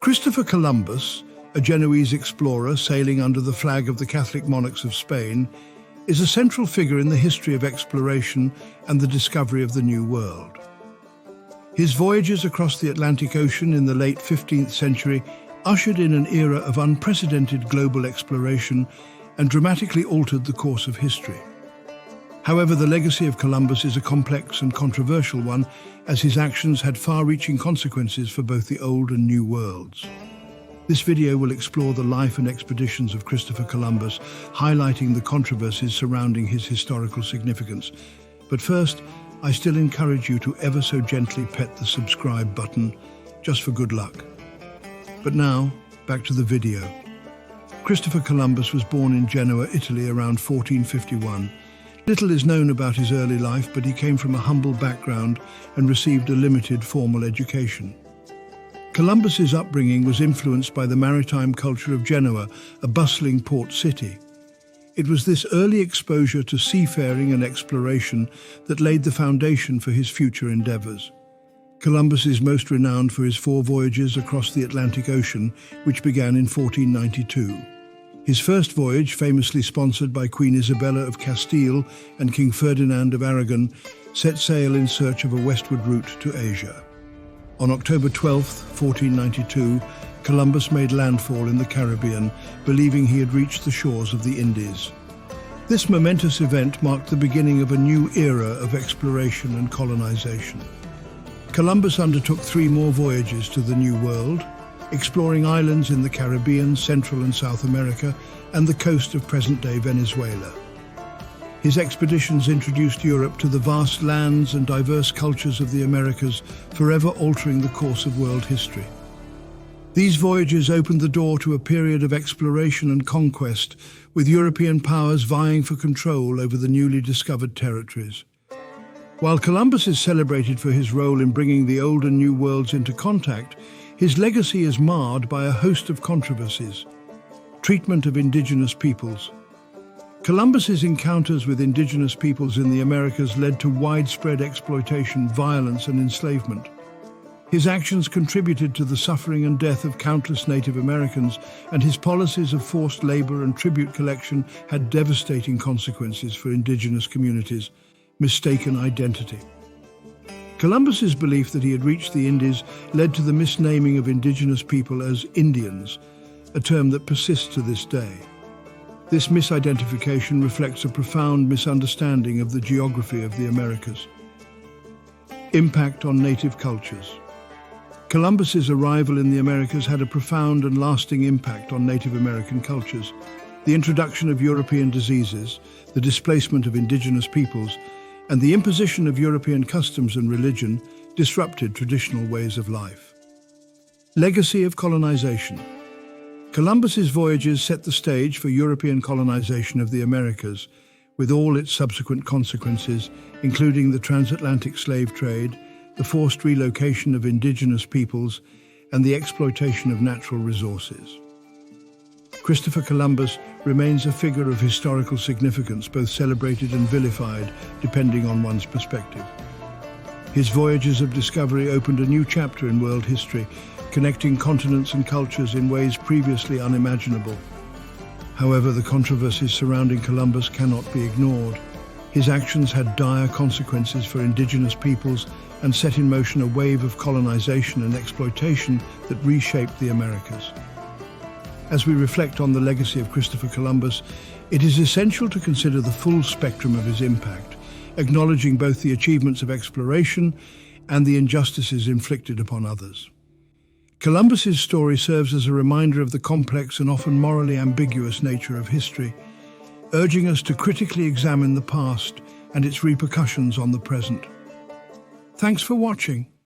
Christopher Columbus, a Genoese explorer sailing under the flag of the Catholic monarchs of Spain, is a central figure in the history of exploration and the discovery of the New World. His voyages across the Atlantic Ocean in the late 15th century ushered in an era of unprecedented global exploration and dramatically altered the course of history. However, the legacy of Columbus is a complex and controversial one, as his actions had far-reaching consequences for both the Old and New Worlds. This video will explore the life and expeditions of Christopher Columbus, highlighting the controversies surrounding his historical significance. But first, I still encourage you to ever so gently pet the subscribe button, just for good luck. But now, back to the video. Christopher Columbus was born in Genoa, Italy around 1451. Little is known about his early life, but he came from a humble background and received a limited formal education. Columbus's upbringing was influenced by the maritime culture of Genoa, a bustling port city. It was this early exposure to seafaring and exploration that laid the foundation for his future endeavors. Columbus is most renowned for his 4 voyages across the Atlantic Ocean, which began in 1492. His first voyage, famously sponsored by Queen Isabella of Castile and King Ferdinand of Aragon, set sail in search of a westward route to Asia. On October 12, 1492, Columbus made landfall in the Caribbean, believing he had reached the shores of the Indies. This momentous event marked the beginning of a new era of exploration and colonization. Columbus undertook 3 more voyages to the New World, exploring islands in the Caribbean, Central and South America, and the coast of present-day Venezuela. His expeditions introduced Europe to the vast lands and diverse cultures of the Americas, forever altering the course of world history. These voyages opened the door to a period of exploration and conquest, with European powers vying for control over the newly discovered territories. While Columbus is celebrated for his role in bringing the Old and New Worlds into contact, his legacy is marred by a host of controversies. Treatment of indigenous peoples. Columbus's encounters with indigenous peoples in the Americas led to widespread exploitation, violence, and enslavement. His actions contributed to the suffering and death of countless Native Americans, and his policies of forced labor and tribute collection had devastating consequences for indigenous communities. Mistaken identity. Columbus's belief that he had reached the Indies led to the misnaming of indigenous people as Indians, a term that persists to this day. This misidentification reflects a profound misunderstanding of the geography of the Americas. Impact on native cultures. Columbus's arrival in the Americas had a profound and lasting impact on Native American cultures. The introduction of European diseases, the displacement of indigenous peoples, and the imposition of European customs and religion disrupted traditional ways of life. Legacy of colonization. Columbus's voyages set the stage for European colonization of the Americas, with all its subsequent consequences, including the transatlantic slave trade, the forced relocation of indigenous peoples, and the exploitation of natural resources. Christopher Columbus remains a figure of historical significance, both celebrated and vilified, depending on one's perspective. His voyages of discovery opened a new chapter in world history, connecting continents and cultures in ways previously unimaginable. However, the controversies surrounding Columbus cannot be ignored. His actions had dire consequences for indigenous peoples and set in motion a wave of colonization and exploitation that reshaped the Americas. As we reflect on the legacy of Christopher Columbus, it is essential to consider the full spectrum of his impact, acknowledging both the achievements of exploration and the injustices inflicted upon others. Columbus's story serves as a reminder of the complex and often morally ambiguous nature of history, urging us to critically examine the past and its repercussions on the present. Thanks for watching.